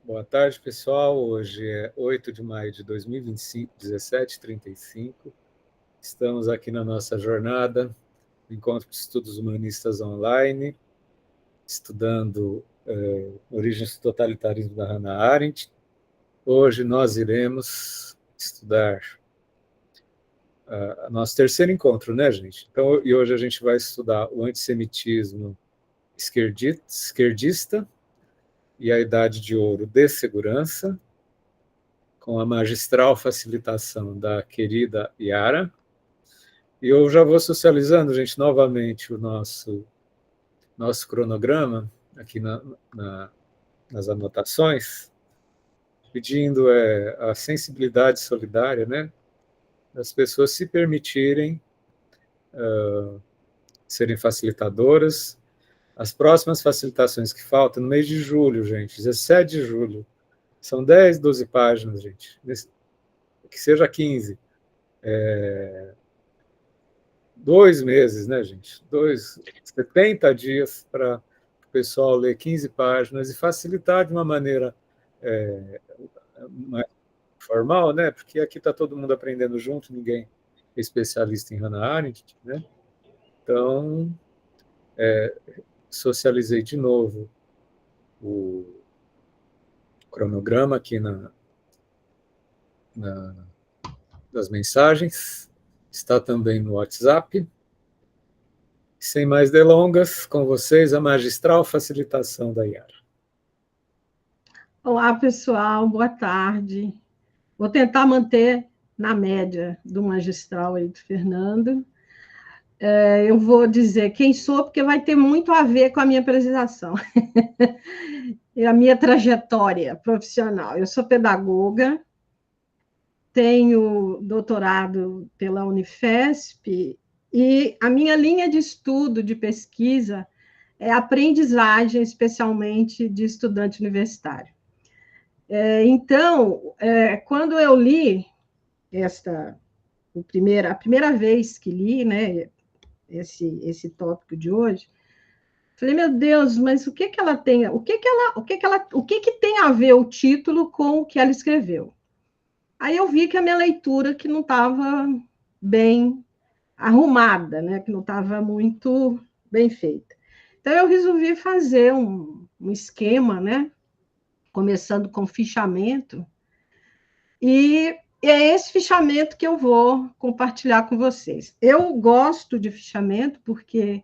Boa tarde, pessoal. Hoje é 8 de maio de 2025, 17h35. Estamos aqui na nossa jornada, Encontro de Estudos Humanistas Online, estudando Origens do Totalitarismo da Hannah Arendt. Hoje nós iremos estudar nosso terceiro encontro, né, gente? Então, e hoje a gente vai estudar o antissemitismo esquerdista e a Idade de Ouro de Segurança, com a magistral facilitação da querida Yara. E eu já vou socializando, gente, novamente o nosso cronograma aqui nas anotações, pedindo a sensibilidade solidária, né, das pessoas se permitirem serem facilitadoras. As próximas facilitações que faltam, no mês de julho, gente, 17 de julho, são 10, 12 páginas, gente, que seja 15. 2 meses, né, gente? 70 dias para o pessoal ler 15 páginas e facilitar de uma maneira mais formal, né? Porque aqui está todo mundo aprendendo junto, ninguém é especialista em Hannah Arendt, né? Então, socializei de novo o cronograma aqui das mensagens, está também no WhatsApp. Sem mais delongas, com vocês a magistral facilitação da Yara. Olá, pessoal, boa tarde. Vou tentar manter na média do magistral aí do Fernando. Eu vou dizer quem sou, porque vai ter muito a ver com a minha apresentação e a minha trajetória profissional. Eu sou pedagoga, tenho doutorado pela Unifesp e a minha linha de estudo, de pesquisa, é aprendizagem, especialmente de estudante universitário. Então, quando eu li a primeira vez que li, né, esse tópico de hoje, falei, meu Deus, mas o que ela tem, o que tem a ver o título com o que ela escreveu? Aí eu vi que a minha leitura que não estava bem arrumada, né, que não estava muito bem feita. Então eu resolvi fazer um esquema, né, começando com fichamento, e é esse fichamento que eu vou compartilhar com vocês. Eu gosto de fichamento porque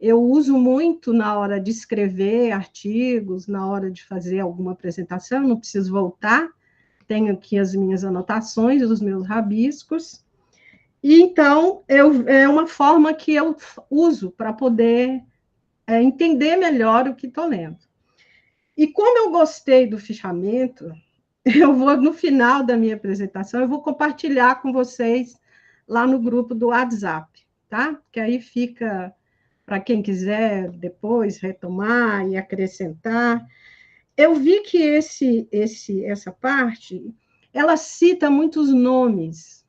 eu uso muito na hora de escrever artigos, na hora de fazer alguma apresentação, não preciso voltar, tenho aqui as minhas anotações, os meus rabiscos, e então é uma forma que eu uso para poder entender melhor o que estou lendo. E como eu gostei do fichamento, eu vou, no final da minha apresentação, eu vou compartilhar com vocês lá no grupo do WhatsApp, tá? Que aí fica para quem quiser depois retomar e acrescentar. Eu vi que essa parte, ela cita muitos nomes,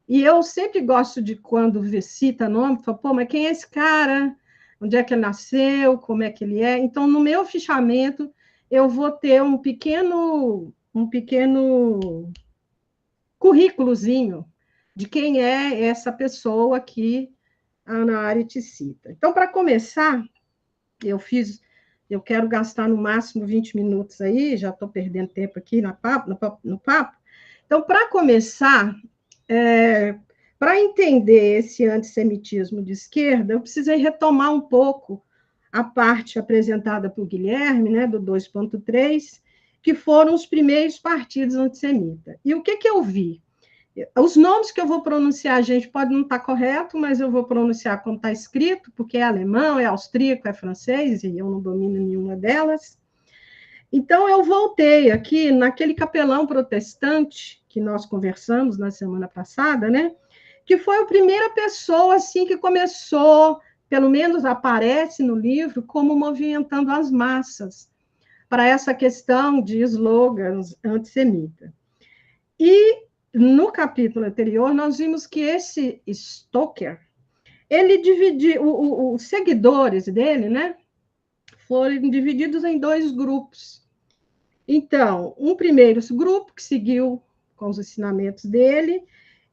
e eu sempre gosto de, quando cita nome, falo, pô, mas quem é esse cara? Onde é que ele nasceu? Como é que ele é? Então, no meu fichamento, eu vou ter um pequeno currículozinho de quem é essa pessoa que a Hannah Arendt cita. Então, para começar, eu quero gastar no máximo 20 minutos aí, já estou perdendo tempo aqui no papo. Então, para começar, para entender esse antissemitismo de esquerda, eu precisei retomar um pouco a parte apresentada por Guilherme, né, do 2.3, que foram os primeiros partidos antissemitas. E o que eu vi? Os nomes que eu vou pronunciar, a gente pode não estar correto, mas eu vou pronunciar como está escrito, porque é alemão, é austríaco, é francês, e eu não domino nenhuma delas. Então, eu voltei aqui naquele capelão protestante que nós conversamos na semana passada, né? Que foi a primeira pessoa assim que começou, pelo menos aparece no livro, como movimentando as massas para essa questão de slogans antissemitas. E no capítulo anterior, nós vimos que esse Stoker, ele dividiu, os seguidores dele, né, foram divididos em 2 grupos. Então, um primeiro grupo que seguiu com os ensinamentos dele,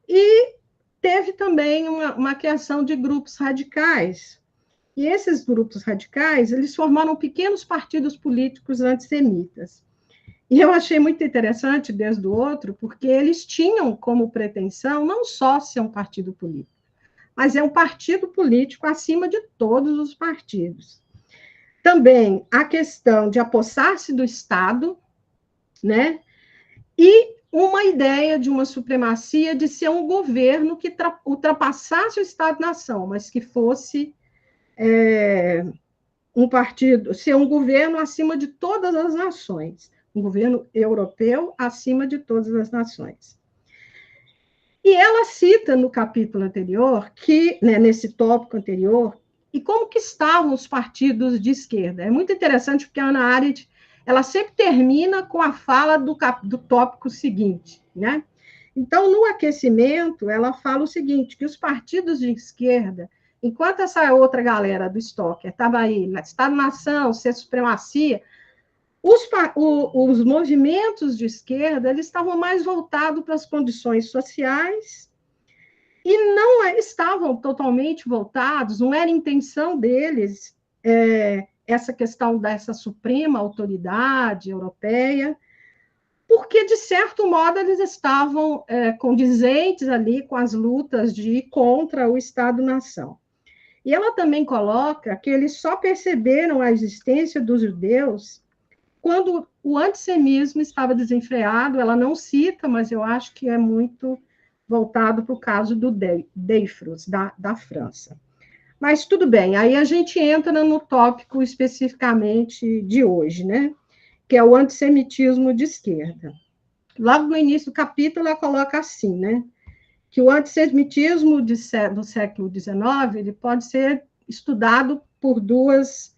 e teve também uma criação de grupos radicais. E esses grupos radicais, eles formaram pequenos partidos políticos antissemitas. E eu achei muito interessante, desde o outro, porque eles tinham como pretensão não só ser um partido político, mas é um partido político acima de todos os partidos. Também a questão de apossar-se do Estado, né? E uma ideia de uma supremacia, de ser um governo que ultrapassasse o Estado-nação, mas que fosse um partido, ser um governo acima de todas as nações, um governo europeu acima de todas as nações. E ela cita no capítulo anterior, que, né, nesse tópico anterior, e como que estavam os partidos de esquerda. É muito interessante, porque a Hannah Arendt, ela sempre termina com a fala do tópico seguinte, né? Então, no aquecimento, ela fala o seguinte, que os partidos de esquerda, enquanto essa outra galera do Stocker estava aí, Estado-nação, ser supremacia, os movimentos de esquerda, eles estavam mais voltados para as condições sociais e não estavam totalmente voltados, não era intenção deles essa questão dessa suprema autoridade europeia, porque, de certo modo, eles estavam condizentes ali com as lutas contra o Estado-nação. E ela também coloca que eles só perceberam a existência dos judeus quando o antissemitismo estava desenfreado. Ela não cita, mas eu acho que é muito voltado para o caso do Dreyfus, da França. Mas tudo bem, aí a gente entra no tópico especificamente de hoje, né? Que é o antissemitismo de esquerda. Logo no início do capítulo, ela coloca assim, né? Que o antissemitismo do século XIX ele pode ser estudado por duas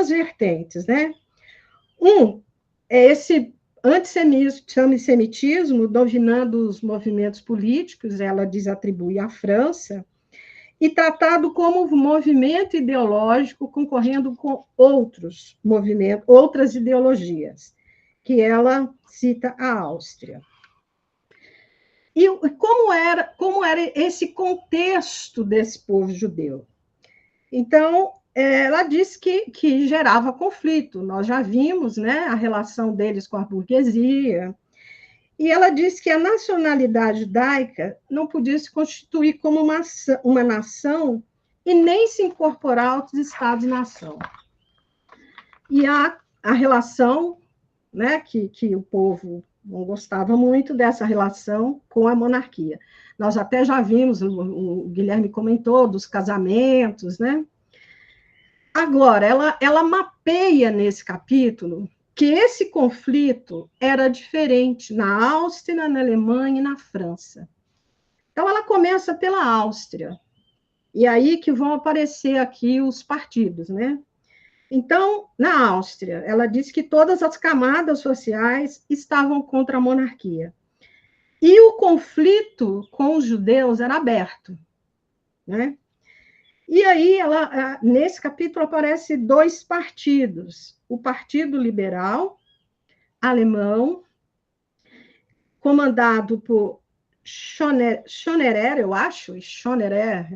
vertentes, né? É esse antissemitismo dominando os movimentos políticos, ela diz atribui à França, e tratado como movimento ideológico concorrendo com outros movimentos, outras ideologias, que ela cita a Áustria. E como era esse contexto desse povo judeu? Então, ela disse que gerava conflito. Nós já vimos, né, a relação deles com a burguesia. E ela disse que a nacionalidade judaica não podia se constituir como uma nação e nem se incorporar aos Estados-nação. E a relação, né, que o povo não gostava muito dessa relação com a monarquia. Nós até já vimos, o Guilherme comentou, dos casamentos, né? Agora, ela mapeia nesse capítulo que esse conflito era diferente na Áustria, na Alemanha e na França. Então, ela começa pela Áustria, e aí que vão aparecer aqui os partidos, né? Então, na Áustria, ela diz que todas as camadas sociais estavam contra a monarquia. E o conflito com os judeus era aberto, né? E aí, nesse capítulo, aparece dois partidos. O Partido Liberal Alemão, comandado por Schonerer, eu acho, Schonerer,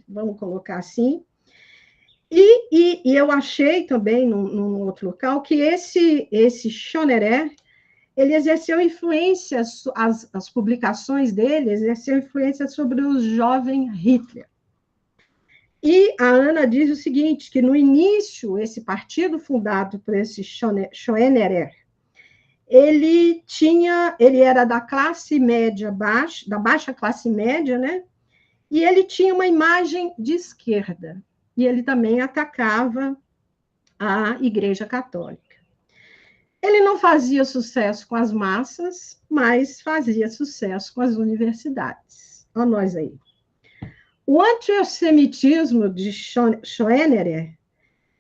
vamos colocar assim. E eu achei também, num outro local, que esse Schonerer, ele exerceu influência, as publicações dele exerceu influência sobre o jovem Hitler. E a Ana diz o seguinte, que no início, esse partido fundado por esse Schonerer, ele era da classe média baixa, da baixa classe média, né? E ele tinha uma imagem de esquerda. E ele também atacava a Igreja Católica. Ele não fazia sucesso com as massas, mas fazia sucesso com as universidades. Olha nós aí. O antissemitismo de Schoenerer,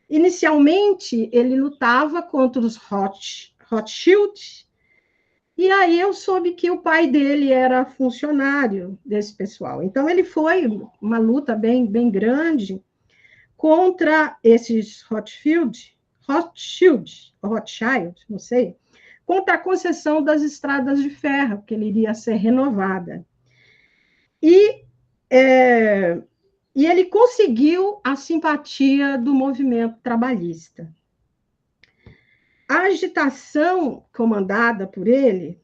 inicialmente, ele lutava contra os Rothschild, e aí eu soube que o pai dele era funcionário desse pessoal. Então, ele foi uma luta bem grande contra esses Rothschild, Rothschild, não sei, contra a concessão das estradas de ferro, que ele iria ser renovada. E ele conseguiu a simpatia do movimento trabalhista. A agitação comandada por ele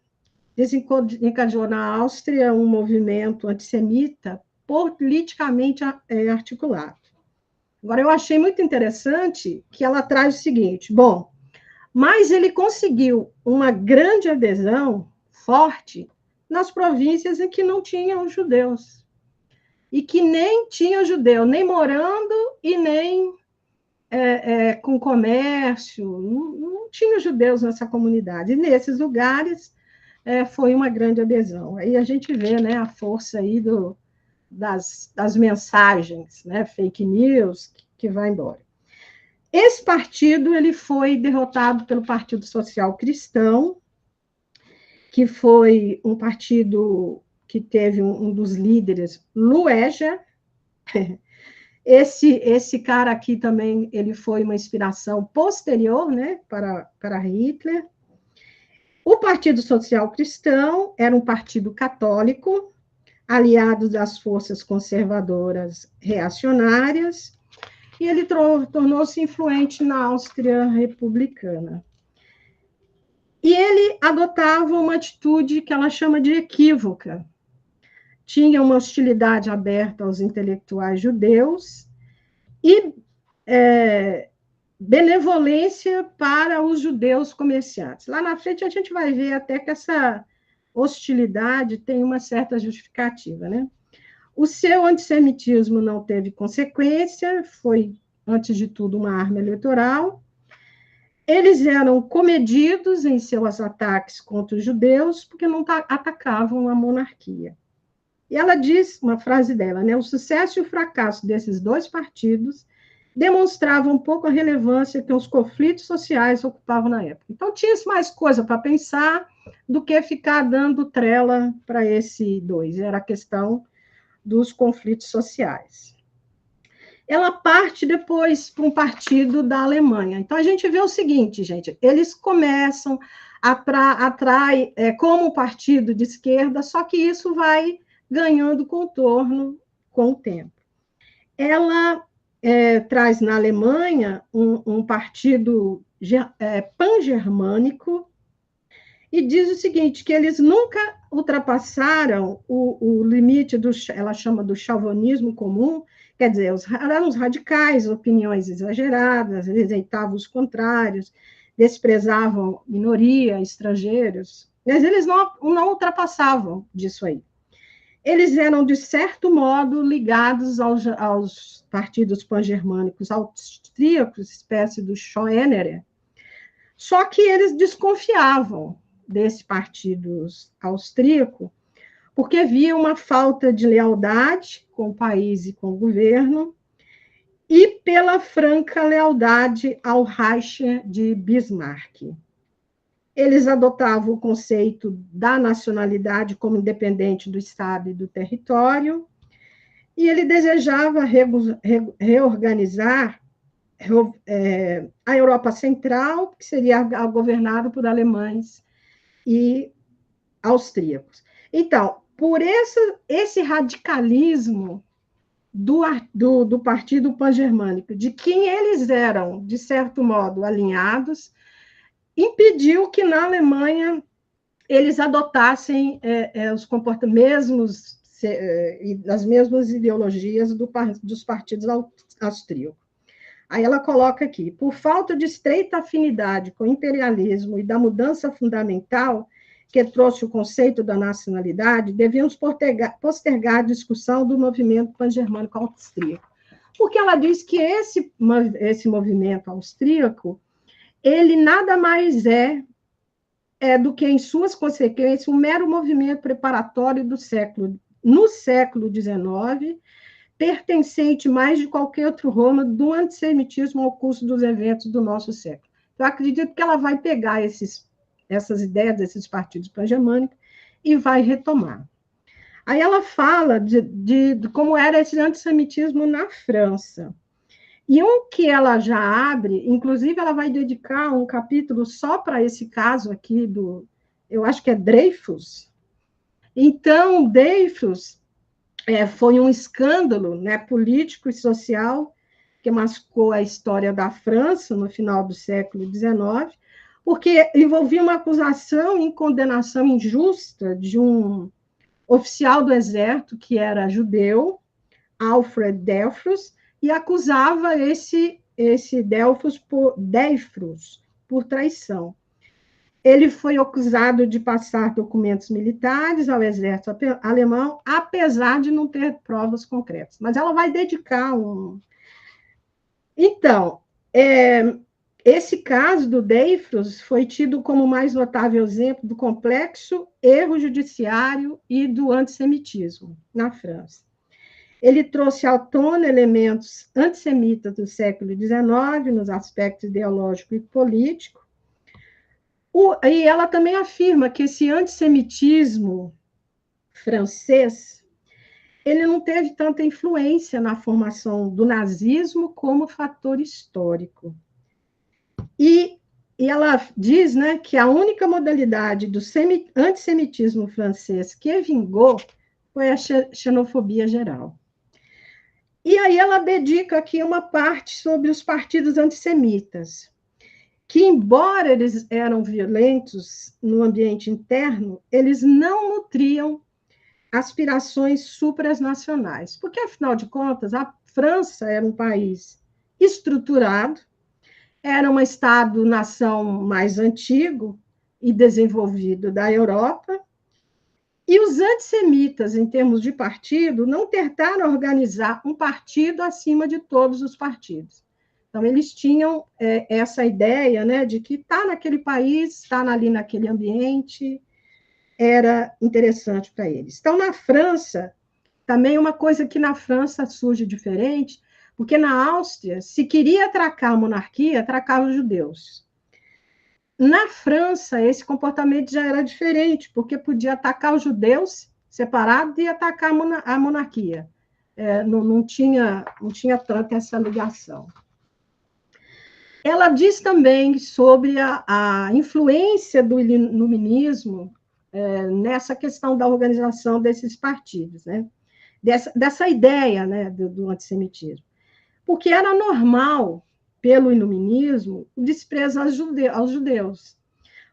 desencadeou na Áustria um movimento antissemita politicamente articulado. Agora, eu achei muito interessante que ela traz o seguinte: bom, mas ele conseguiu uma grande adesão forte nas províncias em que não tinham judeus, e que nem tinha judeu, nem morando e nem com comércio, não tinha judeus nessa comunidade. E nesses lugares foi uma grande adesão. Aí a gente vê, né, a força aí das mensagens, né, fake news, que vai embora. Esse partido ele foi derrotado pelo Partido Social Cristão, que foi um partido que teve um dos líderes, Lueger. Esse cara aqui também ele foi uma inspiração posterior, né, para Hitler. O Partido Social Cristão era um partido católico, aliado das forças conservadoras reacionárias, e ele tornou-se influente na Áustria republicana. E ele adotava uma atitude que ela chama de equívoca. Tinha uma hostilidade aberta aos intelectuais judeus e benevolência para os judeus comerciantes. Lá na frente a gente vai ver até que essa hostilidade tem uma certa justificativa, né? O seu antissemitismo não teve consequência, foi, antes de tudo, uma arma eleitoral. Eles eram comedidos em seus ataques contra os judeus porque não atacavam a monarquia. E ela diz, uma frase dela, né? O sucesso e o fracasso desses dois partidos demonstravam um pouco a relevância que os conflitos sociais ocupavam na época. Então, tinha mais coisa para pensar do que ficar dando trela para esse dois. Era a questão dos conflitos sociais. Ela parte depois para um partido da Alemanha. Então, a gente vê o seguinte, gente, eles começam atrai como um partido de esquerda, só que isso vai ganhando contorno com o tempo. Ela traz na Alemanha um partido pan-germânico e diz o seguinte, que eles nunca ultrapassaram o limite ela chama do chauvinismo comum, quer dizer, eram os radicais, opiniões exageradas, rejeitavam os contrários, desprezavam minoria, estrangeiros, mas eles não ultrapassavam disso aí. Eles eram, de certo modo, ligados aos partidos pan-germânicos austríacos, espécie do Schoenerer, só que eles desconfiavam desse partido austríaco, porque havia uma falta de lealdade com o país e com o governo, e pela franca lealdade ao Reich de Bismarck. Eles adotavam o conceito da nacionalidade como independente do Estado e do território, e ele desejava reorganizar a Europa Central, que seria governada por alemães e austríacos. Então, por esse radicalismo do Partido Pan-Germânico, de quem eles eram, de certo modo, alinhados, impediu que na Alemanha eles adotassem os comportamentos as mesmas ideologias dos partidos austríacos. Aí ela coloca aqui, por falta de estreita afinidade com o imperialismo e da mudança fundamental que trouxe o conceito da nacionalidade, devíamos postergar a discussão do movimento pan-germânico austríaco. Porque ela diz que esse movimento austríaco, ele nada mais do que, em suas consequências, um mero movimento preparatório no século XIX, pertencente mais de qualquer outro Roma do antissemitismo ao curso dos eventos do nosso século. Eu acredito que ela vai pegar essas ideias desses partidos pan-germânicos e vai retomar. Aí ela fala de como era esse antissemitismo na França. E um que ela já abre, inclusive ela vai dedicar um capítulo só para esse caso aqui eu acho que é Dreyfus. Então, Dreyfus foi um escândalo, né, político e social que marcou a história da França no final do século XIX, porque envolvia uma acusação em condenação injusta de um oficial do exército que era judeu, Alfred Dreyfus, e acusava esse Dreyfus por traição. Ele foi acusado de passar documentos militares ao exército alemão, apesar de não ter provas concretas. Mas ela vai dedicar um. Então, esse caso do Dreyfus foi tido como o mais notável exemplo do complexo erro judiciário e do antissemitismo na França. Ele trouxe à tona elementos antissemitas do século XIX, nos aspectos ideológico e político, e ela também afirma que esse antissemitismo francês ele não teve tanta influência na formação do nazismo como fator histórico. E ela diz, né, que a única modalidade do antissemitismo francês que vingou foi a xenofobia geral. E aí ela dedica aqui uma parte sobre os partidos antissemitas, que, embora eles eram violentos no ambiente interno, eles não nutriam aspirações supranacionais, porque, afinal de contas, a França era um país estruturado, era um Estado-nação mais antigo e desenvolvido da Europa, e os antissemitas, em termos de partido, não tentaram organizar um partido acima de todos os partidos. Então, eles tinham essa ideia, né, de que está naquele país, está ali naquele ambiente, era interessante para eles. Então, na França, também uma coisa que na França surge diferente, porque na Áustria, se queria atracar a monarquia, atracava os judeus. Na França, esse comportamento já era diferente, porque podia atacar os judeus separados e atacar a monarquia. Não tinha tanta essa ligação. Ela diz também sobre a influência do iluminismo nessa questão da organização desses partidos, né? Dessa ideia, né, do antissemitismo. Porque era normal, pelo iluminismo, o desprezo aos judeus.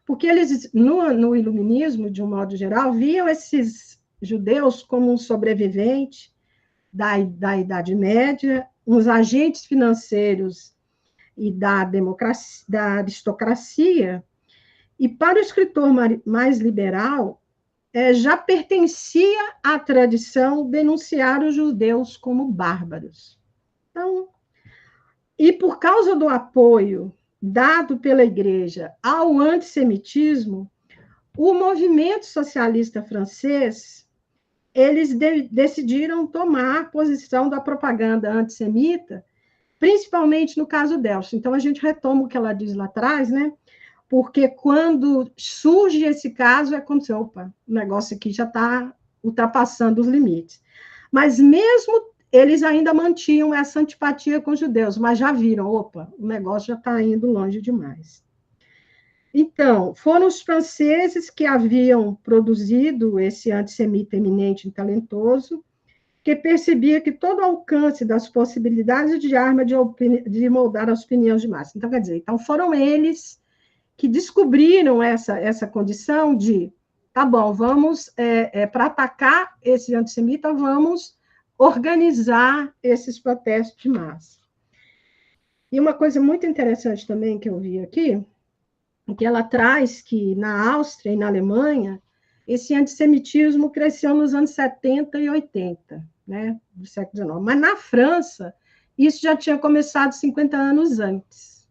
Porque eles, no iluminismo, de um modo geral, viam esses judeus como um sobrevivente da Idade Média, uns agentes financeiros e da democracia, da aristocracia, e para o escritor mais liberal, já pertencia à tradição denunciar os judeus como bárbaros. Então, e por causa do apoio dado pela Igreja ao antissemitismo, o movimento socialista francês, eles decidiram tomar posição da propaganda antissemita, principalmente no caso Delcio. Então, a gente retoma o que ela diz lá atrás, né? Porque quando surge esse caso, é como se, opa, o negócio aqui já está ultrapassando os limites. Mas mesmo eles ainda mantinham essa antipatia com os judeus, mas já viram, opa, o negócio já está indo longe demais. Então, foram os franceses que haviam produzido esse antissemita eminente e talentoso, que percebia que todo o alcance das possibilidades de arma de moldar as opiniões de massa. Então, quer dizer, então foram eles que descobriram essa condição de, tá bom, vamos, para atacar esse antissemita, vamos organizar esses protestos de massa. E uma coisa muito interessante também que eu vi aqui, que ela traz que na Áustria e na Alemanha, esse antissemitismo cresceu nos anos 70 e 80, né, do século XIX. Mas na França, isso já tinha começado 50 anos antes.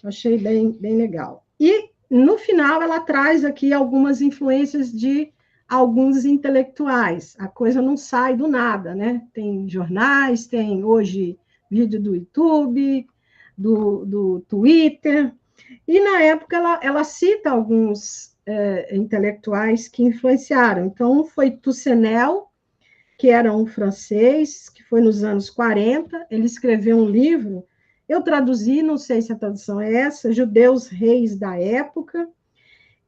Achei bem legal. E, no final, ela traz aqui algumas influências de alguns intelectuais. A coisa não sai do nada, né? Tem jornais, tem hoje vídeo do YouTube, do Twitter, e na época ela cita alguns intelectuais que influenciaram. Então, foi Toussenel, que era um francês, que foi nos anos 40, ele escreveu um livro, eu traduzi, não sei se a tradução é essa, Judeus Reis da Época,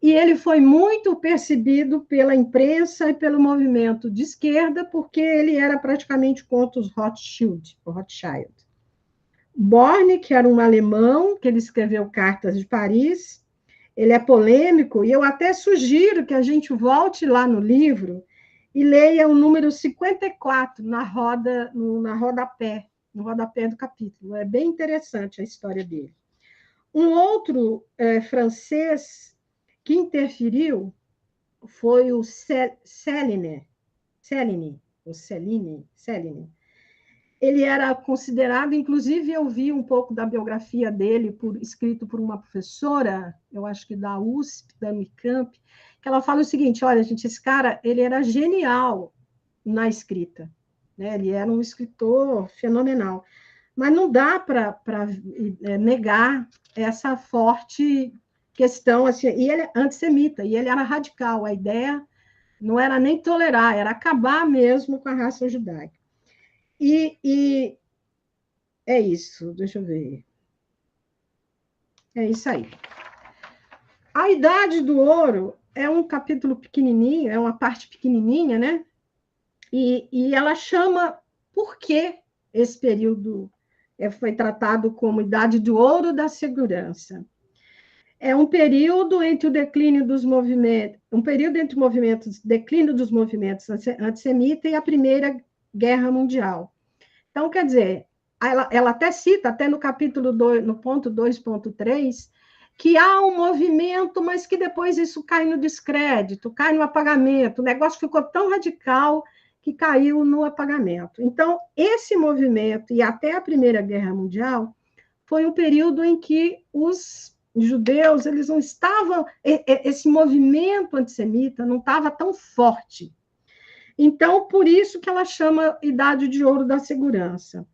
e ele foi muito percebido pela imprensa e pelo movimento de esquerda, porque ele era praticamente contra os Rothschild. Borne, que era um alemão, que ele escreveu Cartas de Paris, ele é polêmico, e eu até sugiro que a gente volte lá no livro e leia o número 54 no rodapé do capítulo. É bem interessante a história dele. Um outro francês que interferiu foi o Céline. Ele era considerado, inclusive eu vi um pouco da biografia dele, escrito por uma professora, eu acho que da USP, da Unicamp, que ela fala o seguinte, olha, gente, esse cara, ele era genial na escrita, né? Ele era um escritor fenomenal, mas não dá para negar essa forte questão, assim, e ele é antissemita, e ele era radical, a ideia não era nem tolerar, era acabar mesmo com a raça judaica. E é isso, deixa eu ver. É isso aí. A Idade do Ouro é um capítulo pequenininho, é uma parte pequenininha, né? E ela chama por que esse período foi tratado como Idade do Ouro da Segurança. É um período entre o declínio dos movimentos, declínio dos movimentos antissemitas e a Primeira Guerra Mundial. Então, quer dizer, ela até cita, até no capítulo 2, no ponto 2.3, que há um movimento, mas que depois isso cai no descrédito, cai no apagamento. O negócio ficou tão radical que caiu no apagamento. Então, esse movimento, e até a Primeira Guerra Mundial, foi um período em que os judeus, eles não estavam, esse movimento antissemita não estava tão forte. Então, por isso que ela chama Idade de Ouro da Segurança.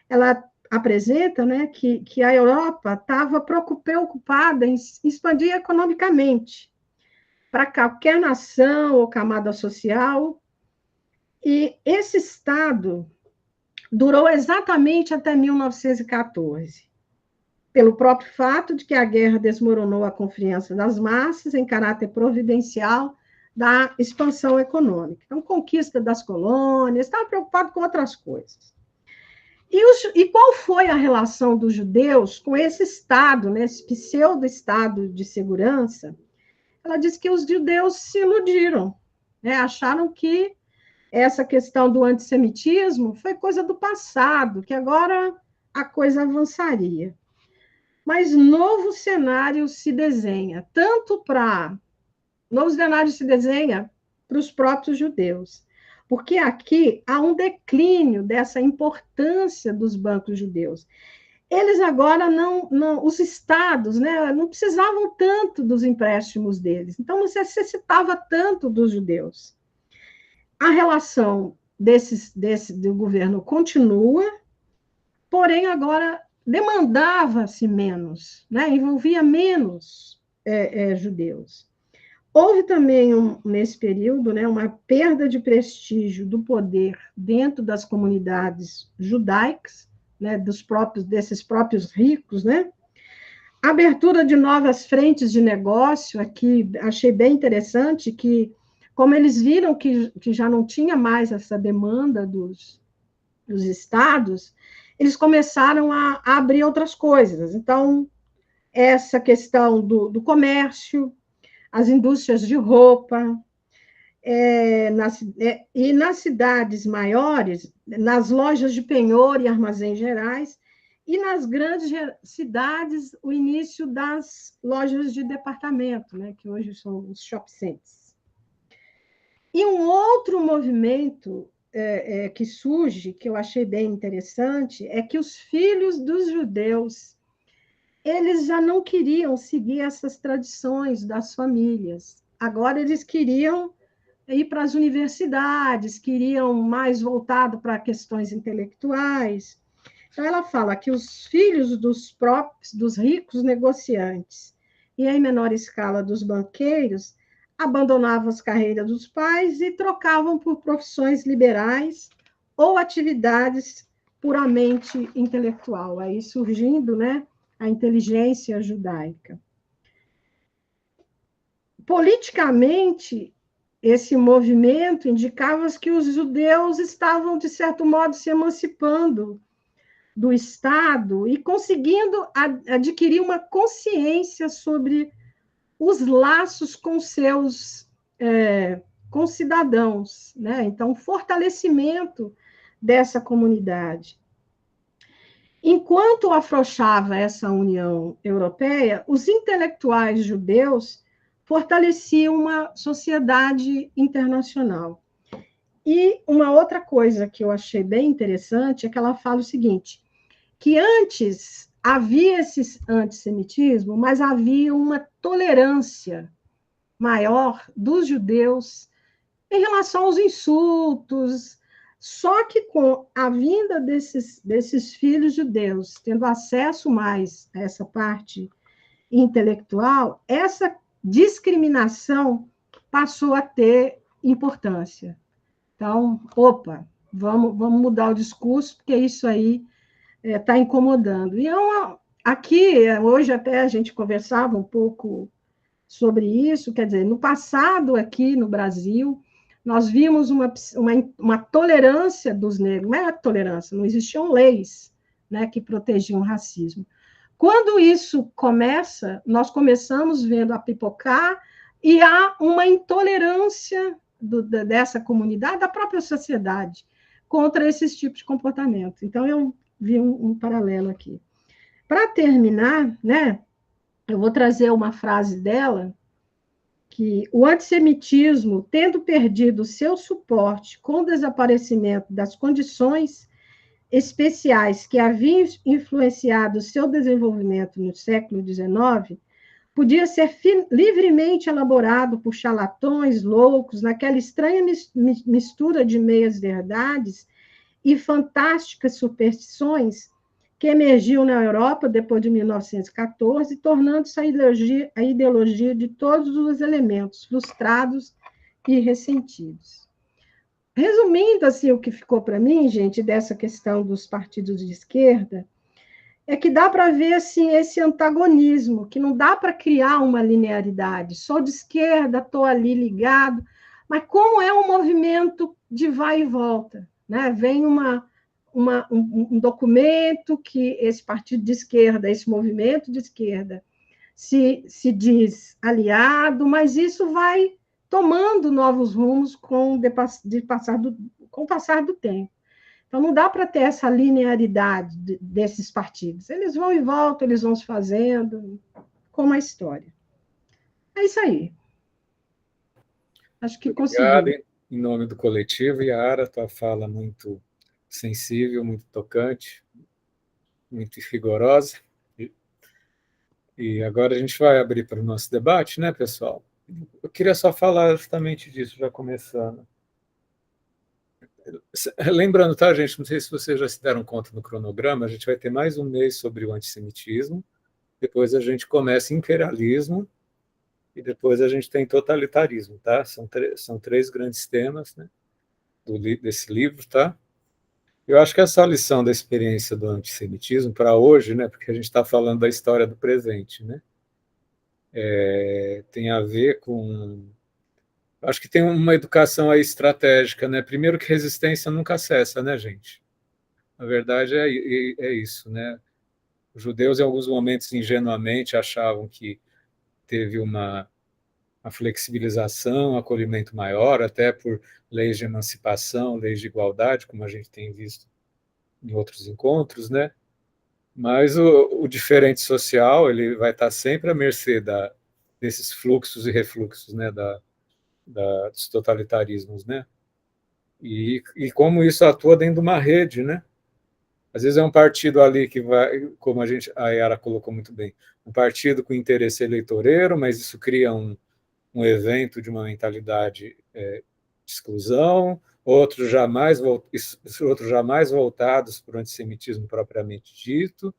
Ela apresenta, né, que a Europa estava preocupada em expandir economicamente para qualquer nação ou camada social, e esse estado durou exatamente até 1914, pelo próprio fato de que a guerra desmoronou a confiança das massas em caráter providencial da expansão econômica. Então, conquista das colônias, estava preocupado com outras coisas. E qual foi a relação dos judeus com esse Estado, né, esse pseudo-estado de segurança? Ela diz que os judeus se iludiram, né, acharam que essa questão do antissemitismo foi coisa do passado, que agora a coisa avançaria. Mas novo cenário se desenha, novo cenário se desenha para os próprios judeus, porque aqui há um declínio dessa importância dos bancos judeus. Eles agora os estados, né, não precisavam tanto dos empréstimos deles, então não se necessitava tanto dos judeus. A relação do governo continua, porém agora demandava-se menos, né, envolvia menos judeus. Houve também, nesse período, né, uma perda de prestígio do poder dentro das comunidades judaicas, né, desses próprios ricos, né? Abertura de novas frentes de negócio, aqui achei bem interessante que, como eles viram que já não tinha mais essa demanda dos estados, eles começaram a abrir outras coisas. Então, essa questão do comércio, as indústrias de roupa, e nas cidades maiores, nas lojas de penhor e armazéns gerais, e nas grandes cidades, o início das lojas de departamento, né, que hoje são os shopping centers. E um outro movimento que surge, que eu achei bem interessante, é que os filhos dos judeus, eles já não queriam seguir essas tradições das famílias. Agora eles queriam ir para as universidades, queriam mais voltado para questões intelectuais. Então, ela fala que os filhos dos ricos negociantes e, em menor escala, dos banqueiros, abandonavam as carreiras dos pais e trocavam por profissões liberais ou atividades puramente intelectual, aí surgindo, né, a inteligência judaica. Politicamente, esse movimento indicava que os judeus estavam, de certo modo, se emancipando do Estado e conseguindo adquirir uma consciência sobre os laços com seus concidadãos, né? Então, o fortalecimento dessa comunidade. Enquanto afrouxava essa União Europeia, os intelectuais judeus fortaleciam uma sociedade internacional. E uma outra coisa que eu achei bem interessante é que ela fala o seguinte, que antes havia esse antissemitismo, mas havia uma tolerância maior dos judeus em relação aos insultos. Só que com a vinda desses filhos judeus, tendo acesso mais a essa parte intelectual, essa discriminação passou a ter importância. Então, opa, vamos mudar o discurso, porque isso aí está incomodando. E aqui, hoje até a gente conversava um pouco sobre isso, quer dizer, no passado aqui no Brasil, nós vimos uma tolerância dos negros, não era tolerância, não existiam leis, né, que protegiam o racismo. Quando isso começa, nós começamos vendo a pipocar e há uma intolerância dessa comunidade, da própria sociedade, contra esses tipos de comportamento. Então, eu vi um paralelo aqui. Para terminar, né, eu vou trazer uma frase dela, que o antissemitismo, tendo perdido seu suporte com o desaparecimento das condições especiais que haviam influenciado seu desenvolvimento no século XIX, podia ser livremente elaborado por charlatões loucos naquela estranha mistura de meias-verdades e fantásticas superstições que emergiu na Europa depois de 1914, tornando-se a ideologia de todos os elementos frustrados e ressentidos. Resumindo assim o que ficou para mim, gente, dessa questão dos partidos de esquerda, é que dá para ver assim esse antagonismo, que não dá para criar uma linearidade. Sou de esquerda, estou ali ligado, mas como é um movimento de vai e volta, né? Vem um documento que esse partido de esquerda, esse movimento de esquerda, se diz aliado, mas isso vai tomando novos rumos com o passar do tempo. Então, não dá para ter essa linearidade desses partidos. Eles vão e voltam, eles vão se fazendo, como a história. É isso aí. Acho que Obrigado, consegui. em nome do coletivo, Yara, tua fala muito sensível, muito tocante, muito rigorosa. E agora a gente vai abrir para o nosso debate, né, pessoal? Eu queria só falar justamente disso, já começando. Lembrando, tá, gente? Não sei se vocês já se deram conta no cronograma, a gente vai ter mais um mês sobre o antissemitismo, depois a gente começa imperialismo, e depois a gente tem totalitarismo, tá? São três grandes temas, né, desse livro, tá? Eu acho que essa lição da experiência do antissemitismo para hoje, né, porque a gente está falando da história do presente, né, tem a ver com... Acho que tem uma educação aí estratégica, né? Primeiro que resistência nunca cessa, né, gente? A verdade é isso, né? Os judeus, em alguns momentos, ingenuamente, achavam que teve uma flexibilização, um acolhimento maior, até por leis de emancipação, leis de igualdade, como a gente tem visto em outros encontros, né? Mas o diferente social ele vai estar sempre à mercê desses fluxos e refluxos, né? Dos totalitarismos, né? E como isso atua dentro de uma rede, né? Às vezes é um partido ali que vai, como a Yara colocou muito bem, um partido com interesse eleitoreiro, mas isso cria um evento de uma mentalidade de exclusão, outros jamais voltados para o antissemitismo propriamente dito,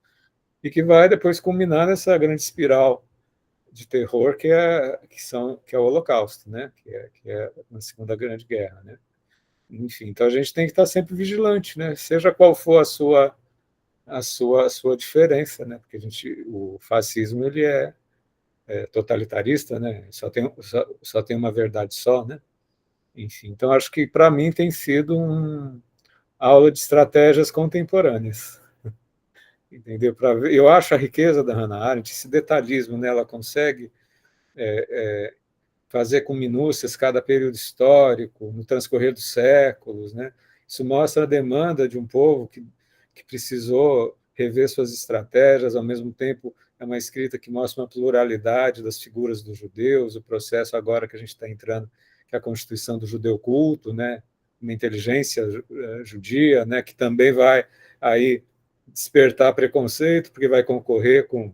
e que vai depois culminar nessa grande espiral de terror que é o Holocausto, né? Que é a Segunda Grande Guerra, né? Enfim, então a gente tem que estar sempre vigilante, né? Seja qual for a sua diferença, né? Porque o fascismo ele é totalitarista, né? Só tem uma verdade só, né? Enfim, então acho que para mim tem sido uma aula de estratégias contemporâneas, entendeu? Eu acho a riqueza da Hannah Arendt, esse detalhismo, né? Ela consegue fazer com minúcias cada período histórico, no transcorrer dos séculos, né? Isso mostra a demanda de um povo que precisou rever suas estratégias, ao mesmo tempo é uma escrita que mostra uma pluralidade das figuras dos judeus, o processo agora que a gente está entrando, que é a constituição do judeu culto, né? Uma inteligência judia, né? Que também vai aí despertar preconceito, porque vai concorrer com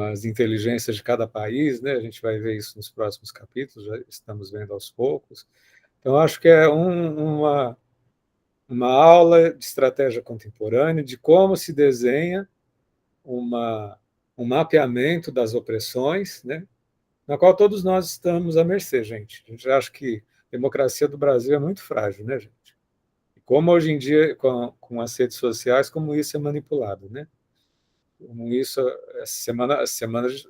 as inteligências de cada país, né? A gente vai ver isso nos próximos capítulos, já estamos vendo aos poucos. Então, acho que é uma aula de estratégia contemporânea, de como se desenha um mapeamento das opressões, né? Na qual todos nós estamos à mercê, gente. A gente acha que a democracia do Brasil é muito frágil, né, gente? E como hoje em dia, com as redes sociais, como isso é manipulado, né? Como isso,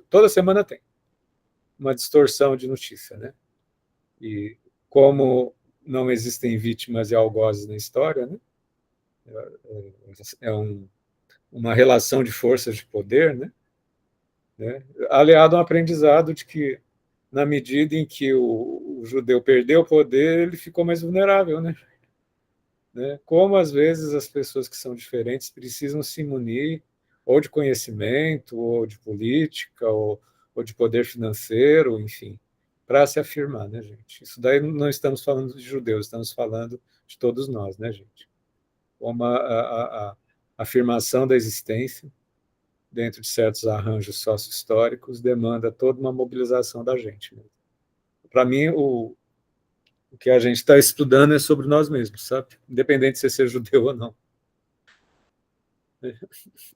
toda semana tem uma distorção de notícia, né? E como não existem vítimas e algozes na história, né? É uma relação de forças de poder, né? Aliado a um aprendizado de que, na medida em que o judeu perdeu o poder, ele ficou mais vulnerável, né? Como, às vezes, as pessoas que são diferentes precisam se munir ou de conhecimento, ou de política, ou de poder financeiro, enfim, para se afirmar, né, gente? Isso daí não estamos falando de judeus, estamos falando de todos nós, né, gente? Como a afirmação da existência, dentro de certos arranjos sócio-históricos, demanda toda uma mobilização da gente, né? Para mim, o que a gente está estudando é sobre nós mesmos, sabe? Independente de você ser judeu ou não.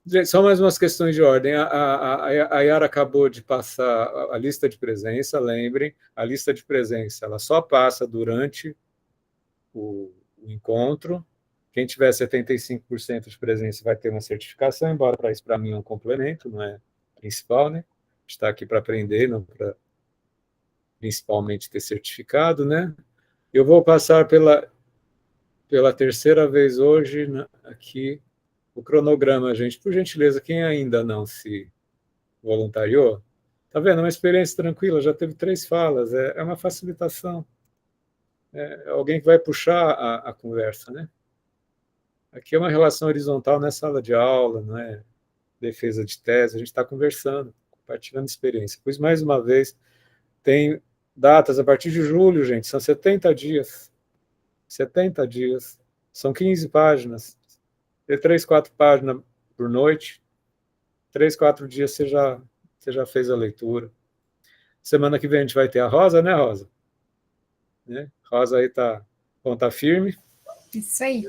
Gente, só mais umas questões de ordem. A Yara acabou de passar a lista de presença, lembrem, a lista de presença ela só passa durante o encontro. Quem tiver 75% de presença vai ter uma certificação, embora para isso, para mim, é um complemento, não é principal, né? Está aqui para aprender, não para principalmente ter certificado, né? Eu vou passar pela terceira vez hoje aqui o cronograma, gente. Por gentileza, quem ainda não se voluntariou, tá vendo? É uma experiência tranquila, já teve 3 falas, é uma facilitação. É alguém que vai puxar a conversa, né? Aqui é uma relação horizontal, não é sala de aula, não é defesa de tese, a gente está conversando, compartilhando experiência. Pois, mais uma vez, tem datas a partir de julho, gente, são 70 dias. 70 dias. São 15 páginas. Ter 3, 4 páginas por noite, 3, 4 dias você já fez a leitura. Semana que vem a gente vai ter a Rosa, né, Rosa? Né? Rosa aí tá firme. Isso aí.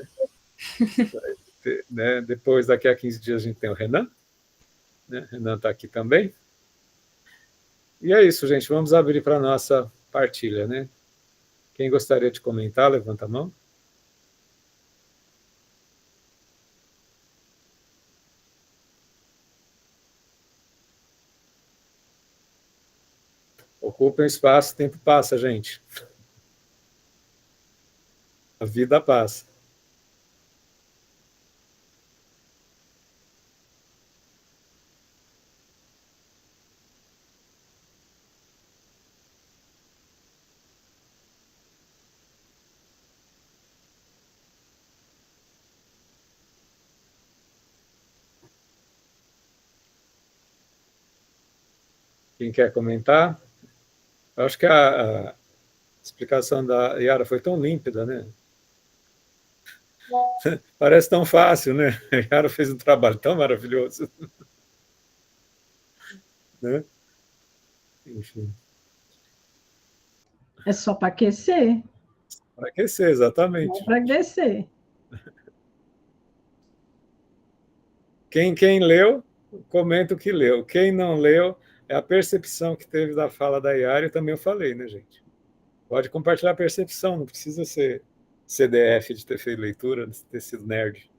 Né? Depois, daqui a 15 dias, a gente tem o Renan. Né? Renan está aqui também. E é isso, gente. Vamos abrir para a nossa partilha, né? Quem gostaria de comentar, levanta a mão. Ocupem o espaço, o tempo passa, gente. A vida passa. Quem quer comentar? Eu acho que a explicação da Yara foi tão límpida, né? Parece tão fácil, né? A Yara fez um trabalho tão maravilhoso. Né? Enfim. É só para aquecer. Para aquecer, exatamente. Para aquecer. Quem leu, comenta o que leu. Quem não leu, É a percepção que teve da fala da Yara, eu também falei, né, gente? Pode compartilhar a percepção, não precisa ser CDF de ter feito leitura, de ter sido nerd.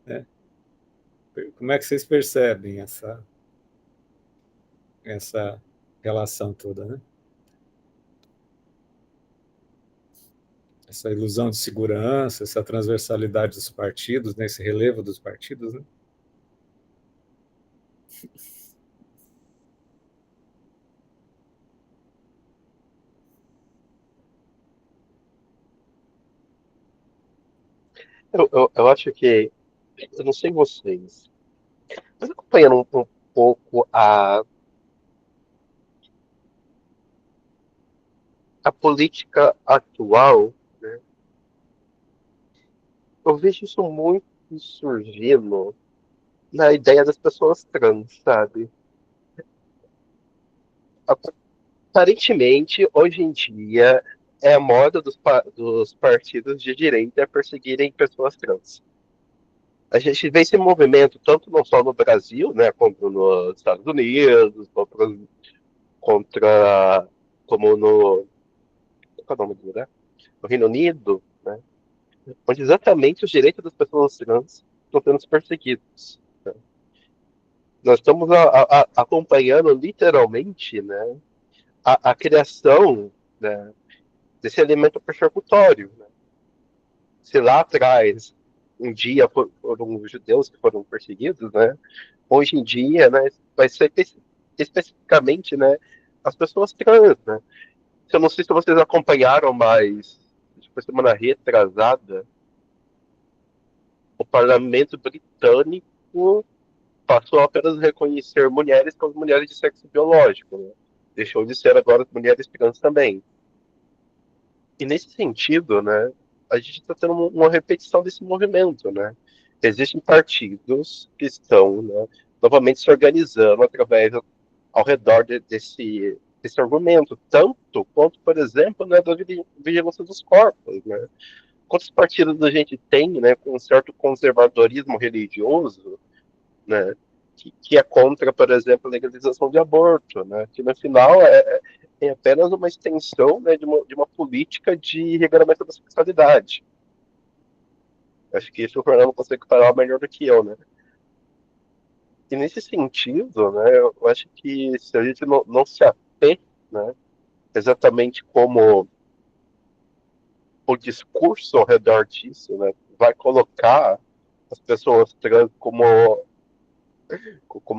Né? Como é que vocês percebem essa relação toda, né? Essa ilusão de segurança, essa transversalidade dos partidos, né? Esse relevo dos partidos, né? Eu acho que, eu não sei vocês, mas acompanhando um pouco a política atual, né, eu vejo isso muito surgindo na ideia das pessoas trans, sabe? Aparentemente, hoje em dia, é a moda dos partidos de direita perseguirem pessoas trans. A gente vê esse movimento tanto não só no Brasil, né, como nos Estados Unidos, contra como no, qual é o nome do lugar? No Reino Unido, né, onde exatamente os direitos das pessoas trans estão sendo perseguidos. Né? Nós estamos acompanhando literalmente, né, a criação, né, desse elemento persecutório. Né? Se lá atrás, um dia foram os judeus que foram perseguidos, né? Hoje em dia, né, vai ser especificamente, né, as pessoas trans, né? Eu não sei se vocês acompanharam, mas foi semana retrasada, o parlamento britânico passou a apenas reconhecer mulheres como mulheres de sexo biológico, né? Deixou de ser agora as mulheres trans também. E nesse sentido, né, a gente está tendo uma repetição desse movimento, né? Existem partidos que estão, né, novamente se organizando através ao redor desse argumento, tanto quanto, por exemplo, né, da vigilância dos corpos, né? Quantos partidos a gente tem, né, com um certo conservadorismo religioso, né, que é contra, por exemplo, a legalização de aborto, né, que no final é apenas uma extensão, né, de uma política de regulamento da sexualidade. Acho que isso o Fernando consegue falar melhor do que eu, né? E nesse sentido, né, eu acho que se a gente não se ater, né, exatamente como o discurso ao redor disso, né, vai colocar as pessoas trans como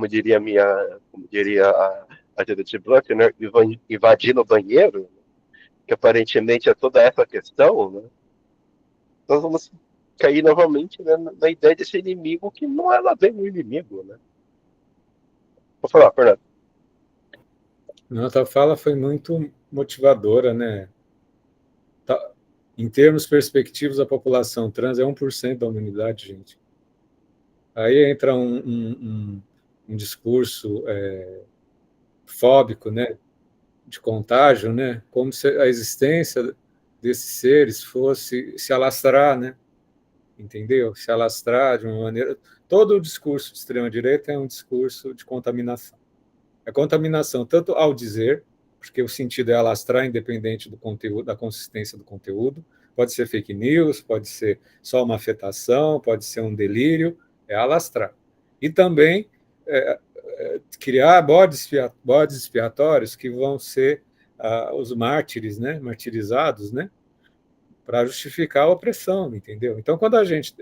diria a Judith Butler, né, invadindo o banheiro, que aparentemente é toda essa questão, né, nós vamos cair novamente, né, na ideia desse inimigo que não é lá bem um inimigo, né? Vou falar, Fernando. A tua fala foi muito motivadora, né? Tá. Em termos perspectivos, a população trans é 1% da humanidade, gente. Aí entra um discurso fóbico, né, de contágio, né, como se a existência desses seres fosse se alastrar, né, entendeu? Se alastrar de uma maneira. Todo o discurso de extrema-direita é um discurso de contaminação. É contaminação tanto ao dizer, porque o sentido é alastrar independente do conteúdo, da consistência do conteúdo. Pode ser fake news, pode ser só uma afetação, pode ser um delírio, é alastrar. E também criar bodes expiatórios que vão ser os mártires, né, martirizados, né, para justificar a opressão, entendeu? Então, quando a gente,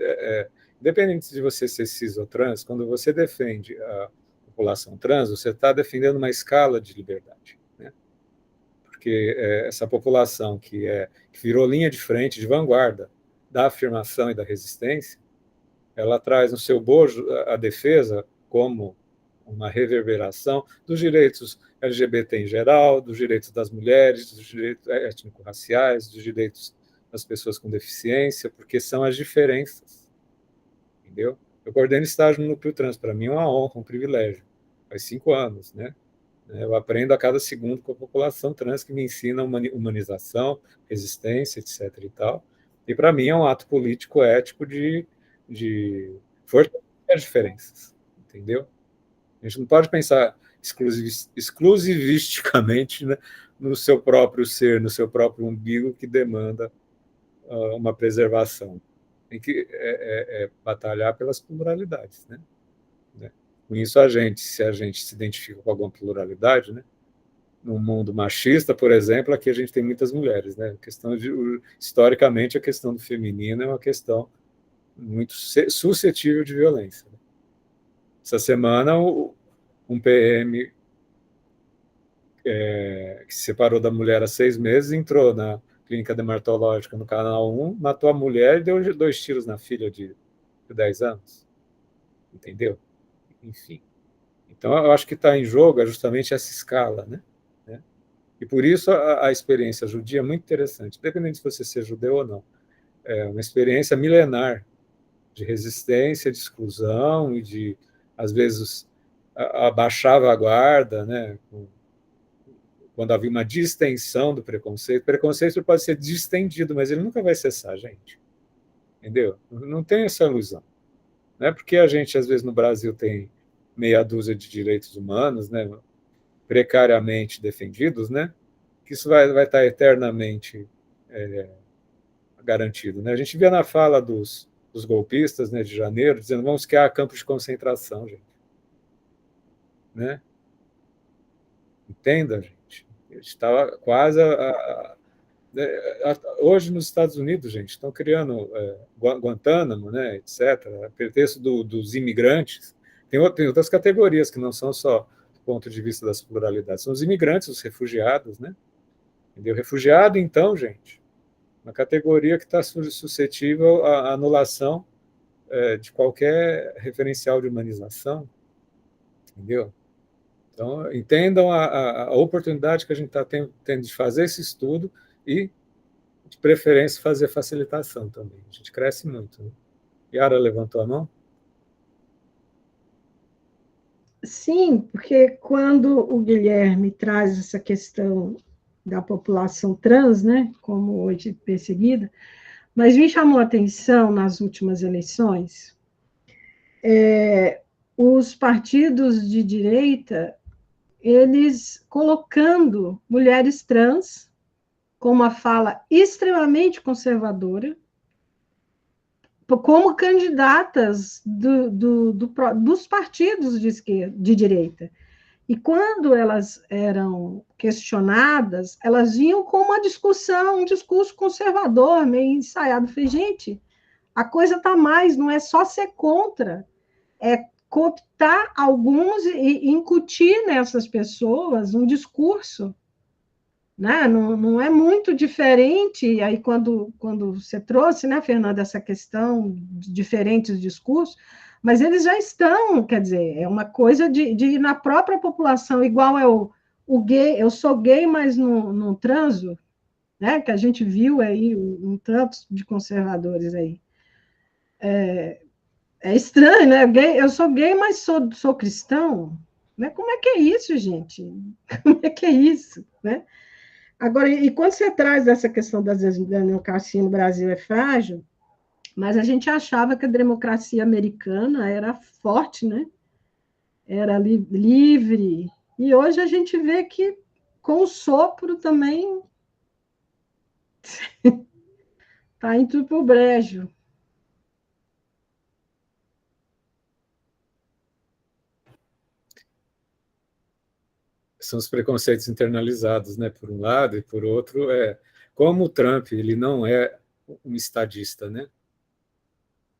independente de você ser cis ou trans, quando você defende a população trans, você está defendendo uma escala de liberdade, né? Porque essa população que virou linha de frente, de vanguarda da afirmação e da resistência, ela traz no seu bojo a defesa como uma reverberação dos direitos LGBT em geral, dos direitos das mulheres, dos direitos étnico-raciais, dos direitos das pessoas com deficiência, porque são as diferenças, entendeu? Eu coordeno estágio no Núcleo Trans, para mim é uma honra, um privilégio. Faz 5 anos, né? Eu aprendo a cada segundo com a população trans que me ensina humanização, resistência, etc. e tal. E para mim é um ato político ético de fortalecer as diferenças, entendeu? A gente não pode pensar exclusivisticamente, né, no seu próprio ser, no seu próprio umbigo, que demanda uma preservação. Tem que batalhar pelas pluralidades, né? Com isso, se a gente se identifica com alguma pluralidade, né? No mundo machista, por exemplo, aqui a gente tem muitas mulheres, né? Historicamente, a questão do feminino é uma questão muito suscetível de violência. Essa semana, um PM que se separou da mulher há 6 meses, entrou na clínica dermatológica no Canal 1, matou a mulher e deu 2 tiros na filha de 10 anos. Entendeu? Enfim. Então, eu acho que está em jogo justamente essa escala, né? E por isso a experiência judia é muito interessante, independente se você ser judeu ou não. É uma experiência milenar de resistência, de exclusão e de, às vezes, abaixava a guarda, né? Quando havia uma distensão do preconceito. O preconceito pode ser distendido, mas ele nunca vai cessar, gente. Entendeu? Não tem essa ilusão. Não é porque a gente, às vezes, no Brasil tem meia dúzia de direitos humanos, né, precariamente defendidos, né, que isso vai estar eternamente garantido. Né? A gente via na fala dos golpistas, né, de janeiro, dizendo vamos criar campos de concentração, gente. Né? Entenda, gente. A gente estava quase hoje nos Estados Unidos, gente, estão criando Guantánamo, né, etc., a pretexto dos imigrantes. Tem outras categorias que não são só do ponto de vista das pluralidades, são os imigrantes, os refugiados, né? Entendeu? Refugiado, então, gente, uma categoria que está suscetível à anulação de qualquer referencial de humanização, entendeu? Então, entendam a oportunidade que a gente está tendo de fazer esse estudo e, de preferência, fazer facilitação também. A gente cresce muito. Né? Yara levantou a mão? Sim, porque quando o Guilherme traz essa questão da população trans, né, como hoje perseguida, mas me chamou a atenção nas últimas eleições, os partidos de direita, eles colocando mulheres trans com uma fala extremamente conservadora, como candidatas dos partidos de esquerda, de direita. E quando elas eram questionadas, elas vinham com uma discussão, um discurso conservador, meio ensaiado. Eu falei, gente, a coisa está mais, não é só ser contra, é cooptar alguns e incutir nessas pessoas um discurso, né? Não é muito diferente, aí quando você trouxe, né, Fernanda, essa questão de diferentes discursos, mas eles já estão, quer dizer, é uma coisa de na própria população, igual é o gay, eu sou gay, mas não transo, né, que a gente viu aí um tanto de conservadores aí. É estranho, né? Eu sou gay, mas sou cristão. Né? Como é que é isso, gente? Como é que é isso? Né? Agora, e quando você traz essa questão da democracia no Brasil é frágil, mas a gente achava que a democracia americana era forte, né? Era livre. E hoje a gente vê que com o sopro também está indo para o brejo. São os preconceitos internalizados, né? Por um lado, e por outro, como o Trump ele não é um estadista, né?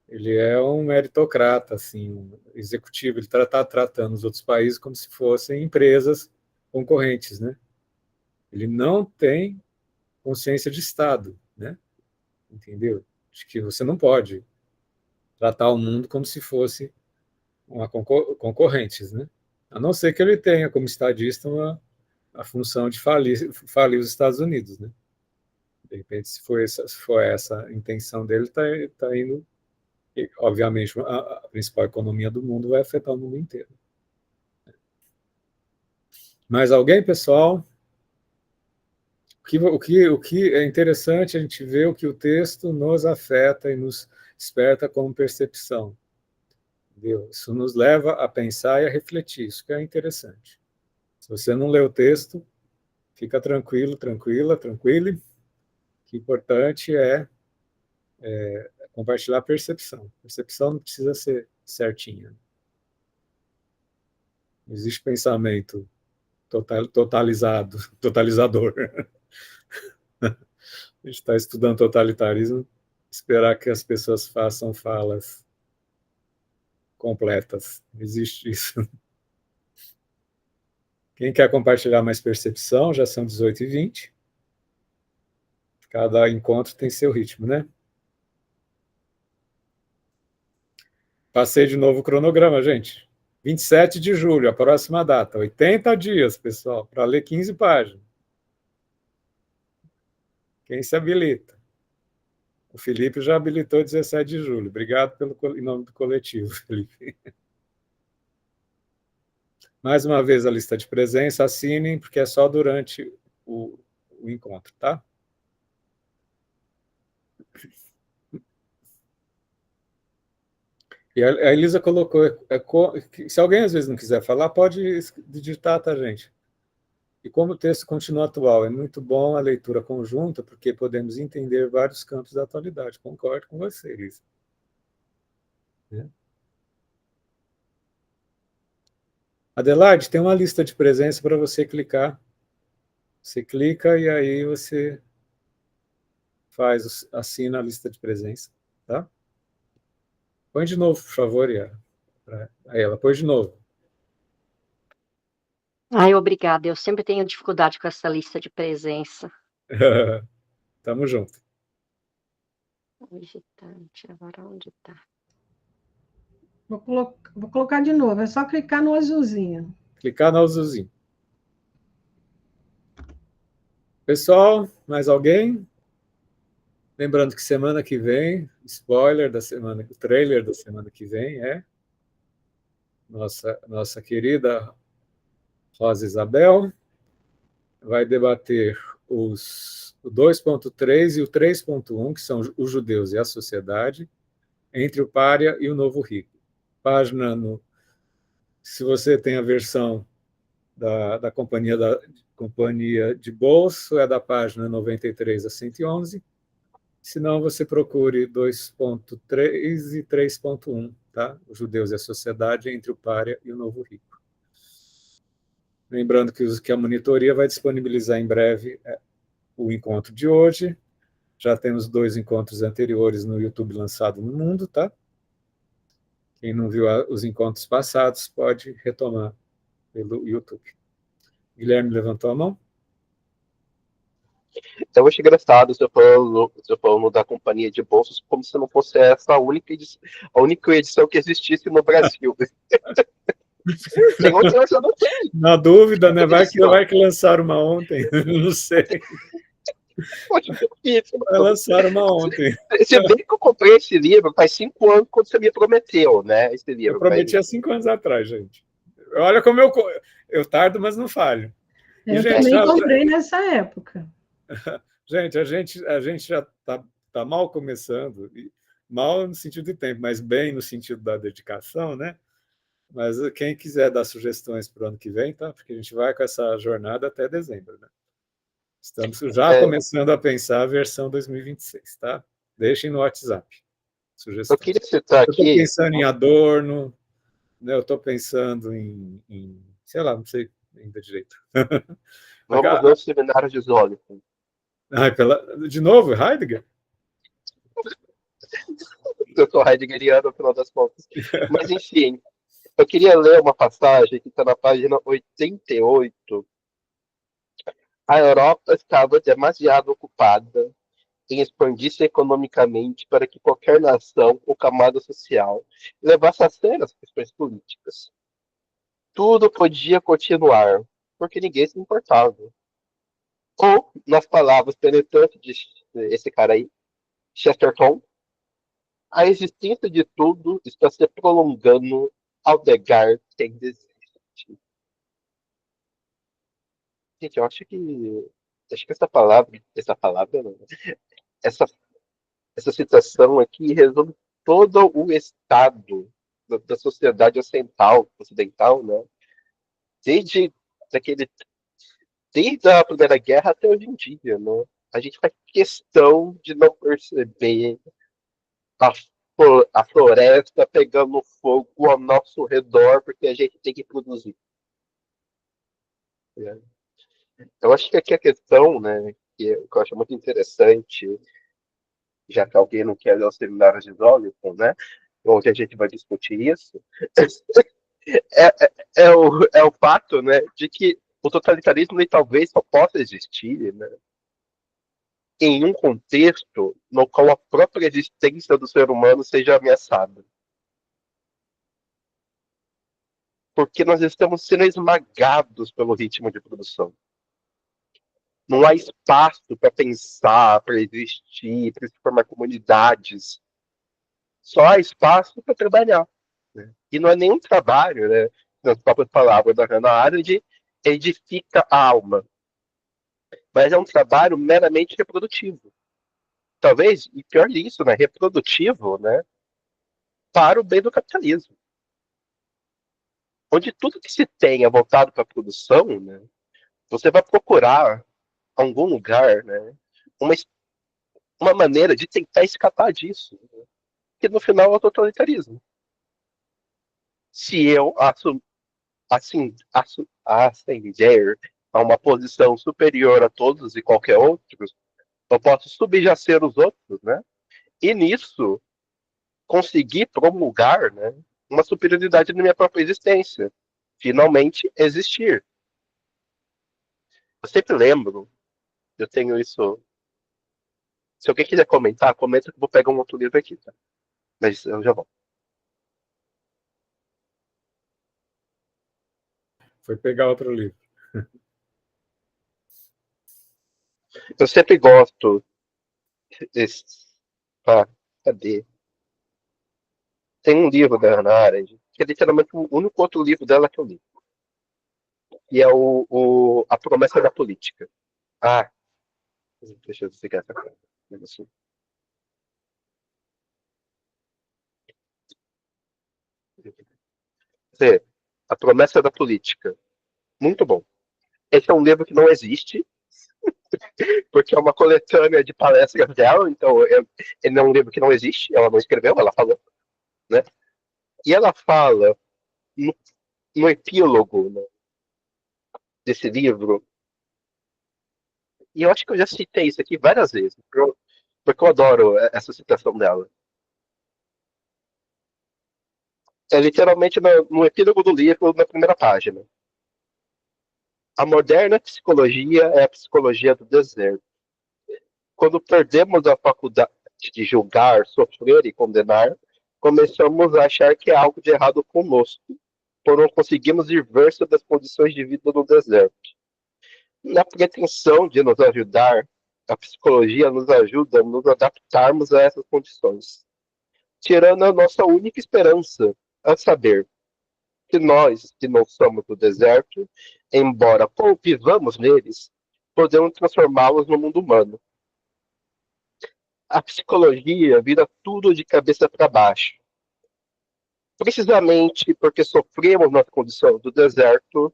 Ele é um meritocrata, assim, um executivo. Ele está tratando os outros países como se fossem empresas concorrentes, né? Ele não tem consciência de Estado, né? Entendeu? De que você não pode tratar o mundo como se fosse uma concorrentes, né? A não ser que ele tenha como estadista a função de falir os Estados Unidos, né? De repente, se for essa a intenção dele, está indo. E, obviamente, a principal economia do mundo vai afetar o mundo inteiro. Mais alguém, pessoal? O que é interessante a gente ver o que o texto nos afeta e nos desperta como percepção. Entendeu? Isso nos leva a pensar e a refletir, isso que é interessante. você não lê o texto, fica tranquilo, tranquila, tranquilo. O que é importante é compartilhar a percepção. A percepção não precisa ser certinha. Não existe pensamento totalizador. A gente está estudando totalitarismo, esperar que as pessoas façam falas completas. Não existe isso. Quem quer compartilhar mais percepção, já são 18h20. Cada encontro tem seu ritmo, né? Passei de novo o cronograma, gente. 27 de julho, a próxima data. 80 dias, pessoal, para ler 15 páginas. Quem se habilita? O Felipe já habilitou 17 de julho. Obrigado em nome do coletivo, Felipe. Mais uma vez a lista de presença, assinem, porque é só durante o encontro, tá? E a Elisa colocou, se alguém às vezes não quiser falar, pode digitar, tá, gente? E como o texto continua atual, é muito bom a leitura conjunta, porque podemos entender vários campos da atualidade. Concordo com você, Elisa. Adelaide, tem uma lista de presença para você clicar. Você clica e aí você assina a lista de presença, tá? Põe de novo, por favor, Iara. Aí ela põe de novo. Ai, obrigada. Eu sempre tenho dificuldade com essa lista de presença. Tamo junto. Visitante, agora onde está? Vou colocar de novo, é só clicar no azulzinho. Clicar no azulzinho. Pessoal, mais alguém? Lembrando que semana que vem, spoiler da semana, o trailer da semana que vem é nossa querida Rosa Isabel vai debater o 2.3 e o 3.1, que são os judeus e a sociedade, entre o pária e o novo rico. Página se você tem a versão da companhia de bolso, é da página 93 a 111. Se não, você procure 2.3 e 3.1, tá? Os judeus e a sociedade entre o pária e o novo rico. Lembrando que a monitoria vai disponibilizar em breve o encontro de hoje. Já temos 2 encontros anteriores no YouTube lançado no mundo, tá? Quem não viu os encontros passados pode retomar pelo YouTube. Guilherme levantou a mão? Eu acho engraçado você falando da companhia de bolsos como se não fosse essa a única edição que existisse no Brasil. Tem outra, eu não tem. Na dúvida, né? Vai que lançaram uma ontem. Não sei. Vai lançar uma ontem. Se bem que eu comprei esse livro faz 5 anos quando você me prometeu, né? Esse livro. Eu prometi há 5 anos atrás, gente. Olha como eu tardo, mas não falho. Eu também comprei nessa época. Gente, a gente já tá mal começando, mal no sentido de tempo, mas bem no sentido da dedicação, né? Mas quem quiser dar sugestões para o ano que vem, tá? Porque a gente vai com essa jornada até dezembro, né? Estamos já começando a pensar a versão 2026, tá? Deixem no WhatsApp sugestões. Eu queria citar aqui... Eu estou pensando em Adorno, né? Eu estou pensando em, sei lá, não sei ainda direito. Vamos ver o seminário de Zólico. De novo, Heidegger? Eu sou heideggeriano, no final das contas. Mas, enfim, eu queria ler uma passagem que está na página 88. A Europa estava demasiado ocupada em expandir-se economicamente para que qualquer nação ou camada social levasse a sério as questões políticas. Tudo podia continuar, porque ninguém se importava. Ou, nas palavras penetrantes desse cara aí, Chesterton, a existência de tudo está se prolongando ao negar quem desiste. Gente, eu acho que essa citação aqui resume todo o estado da sociedade ocidental, né? Desde daquele, desde a Primeira Guerra até hoje em dia, né? A gente faz questão de não perceber a, a floresta pegando fogo ao nosso redor porque a gente tem que produzir. Né? Eu acho que aqui a questão, né, que eu acho muito interessante, já que alguém não quer ler os seminários de Zolifon, né, onde a gente vai discutir isso, é o fato, né, de que o totalitarismo ele, talvez só possa existir, né, em um contexto no qual a própria existência do ser humano seja ameaçada. Porque nós estamos sendo esmagados pelo ritmo de produção. Não há espaço para pensar, para existir, para se formar comunidades. Só há espaço para trabalhar. Né? E não é nenhum trabalho, né? Nas próprias palavras da Hannah Arendt, edifica a alma. Mas é um trabalho meramente reprodutivo. Talvez, e pior disso, né? Reprodutivo, né? Para o bem do capitalismo. Onde tudo que se tem é voltado para a produção, né? Você vai procurar algum lugar, né? Uma maneira de tentar escapar disso. Né? Que no final é o totalitarismo. Se eu ascender a uma posição superior a todos e qualquer outro, eu posso subjacer os outros, né? E nisso conseguir promulgar, né, uma superioridade na minha própria existência. Finalmente existir. Eu sempre lembro, eu tenho isso. Se alguém quiser comentar, comenta que eu vou pegar um outro livro aqui, tá? Mas eu já volto. Foi pegar outro livro. Eu sempre gosto desse. Ah, cadê? Tem um livro da Hannah Arendt, que é literalmente o único outro livro dela que eu li. E é A Promessa da Política. Ah, deixa eu desligar essa coisa. A Promessa da Política. Muito bom. Esse é um livro que não existe, porque é uma coletânea de palestras dela, então ele é um livro que não existe, ela não escreveu, ela falou. Né? E ela fala, no epílogo, né, desse livro, e eu acho que eu já citei isso aqui várias vezes, porque eu adoro essa citação dela. É literalmente no epílogo do livro, na primeira página. A moderna psicologia é a psicologia do deserto. Quando perdemos a faculdade de julgar, sofrer e condenar, começamos a achar que há algo de errado conosco, por não conseguimos ir verso das condições de vida no deserto. Na pretensão de nos ajudar, a psicologia nos ajuda a nos adaptarmos a essas condições, tirando a nossa única esperança, a saber que nós, que não somos do deserto, embora vivamos neles, podemos transformá-los no mundo humano. A psicologia vira tudo de cabeça para baixo. Precisamente porque sofremos na condição do deserto,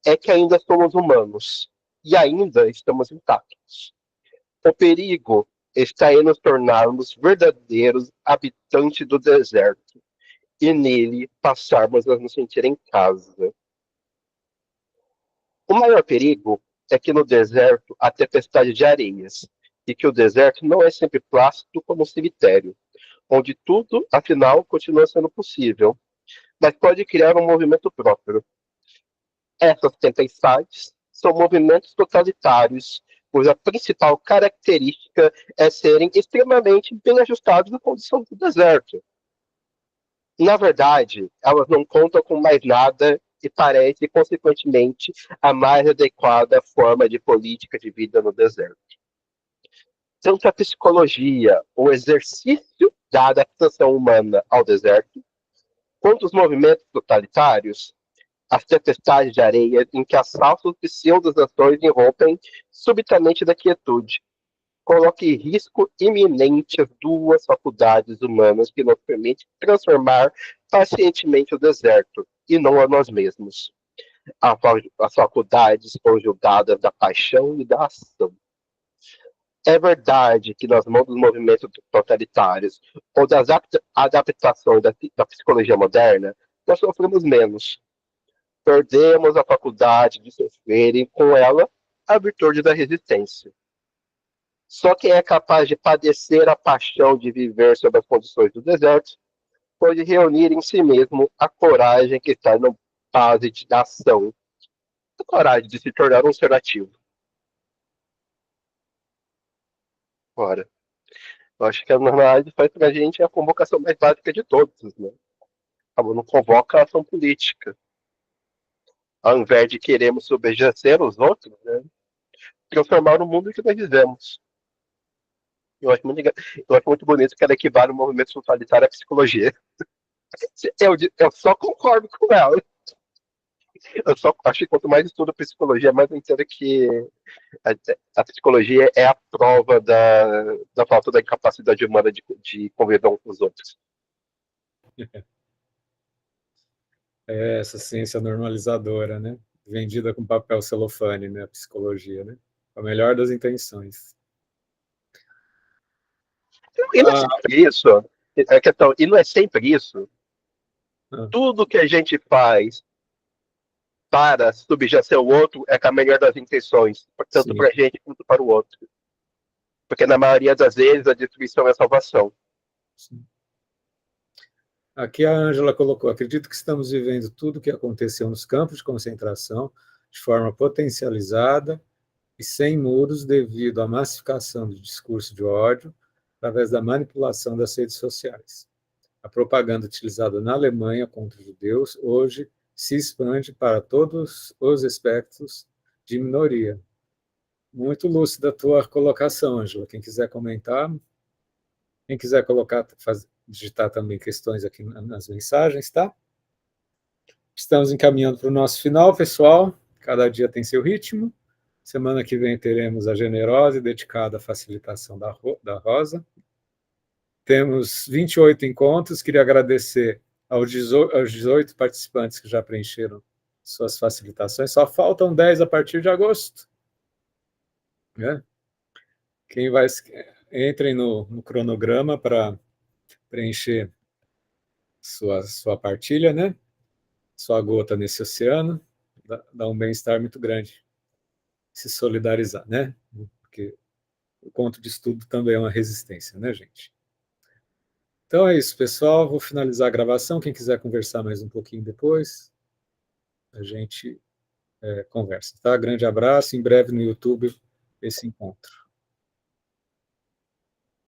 é que ainda somos humanos e ainda estamos intactos. O perigo está em nos tornarmos verdadeiros habitantes do deserto e nele passarmos a nos sentir em casa. O maior perigo é que no deserto há tempestade de areias e que o deserto não é sempre plácido como um cemitério, onde tudo, afinal, continua sendo possível, mas pode criar um movimento próprio. Essas tempestades são movimentos totalitários, cuja principal característica é serem extremamente bem ajustados à condição do deserto. Na verdade, elas não contam com mais nada e parece, consequentemente, a mais adequada forma de política de vida no deserto. Tanto a psicologia, o exercício da adaptação humana ao deserto, quanto os movimentos totalitários, as tempestades de areia em que as falsas pseudo-nações irrompem subitamente da quietude, coloca em risco iminente as duas faculdades humanas que nos permitem transformar pacientemente o deserto, e não a nós mesmos. as faculdades conjugadas da paixão e da ação. É verdade que nas mãos dos movimentos totalitários ou das adaptações da psicologia moderna, nós sofremos menos. Perdemos a faculdade de sofrer e, com ela, a virtude da resistência. Só quem é capaz de padecer a paixão de viver sob as condições do deserto pode reunir em si mesmo a coragem que está na base da ação, a coragem de se tornar um ser ativo. Ora, eu acho que a normalidade faz para a gente a convocação mais básica de todos, né? Não convoca a ação política. Ao invés de queremos obedecer os outros, né? Transformar o mundo que nós vivemos. Eu acho muito bonito que ela equivale o movimento totalitário à psicologia. Eu só concordo com ela. Eu só acho que quanto mais estudo psicologia, mais eu entendo que a psicologia é a prova da falta da capacidade humana de conviver uns com os outros. É essa ciência normalizadora, né? Vendida com papel celofane, né? A psicologia, né? Com a melhor das intenções. E não é sempre isso. E não é sempre isso. Tudo que a gente faz para subjacer o outro é com a melhor das intenções, tanto para a gente quanto para o outro. Porque na maioria das vezes a destruição é a salvação. Sim. Aqui a Ângela colocou: acredito que estamos vivendo tudo o que aconteceu nos campos de concentração de forma potencializada e sem muros devido à massificação do discurso de ódio através da manipulação das redes sociais. A propaganda utilizada na Alemanha contra os judeus hoje se expande para todos os espectros de minoria. Muito lúcida a tua colocação, Ângela. Quem quiser comentar, quem quiser colocar, digitar também questões aqui nas mensagens, tá? Estamos encaminhando para o nosso final, pessoal. Cada dia tem seu ritmo. Semana que vem teremos a generosa e dedicada facilitação da Rosa. Temos 28 encontros. Queria agradecer aos 18 participantes que já preencheram suas facilitações. Só faltam 10 a partir de agosto. Né? Quem vai... Entrem no cronograma para preencher sua partilha, né? Sua gota nesse oceano. Dá um bem-estar muito grande. Se solidarizar, né? Porque o conto de estudo também é uma resistência, né, gente? Então é isso, pessoal. Vou finalizar a gravação. Quem quiser conversar mais um pouquinho depois, a gente conversa, tá? Grande abraço. Em breve no YouTube esse encontro.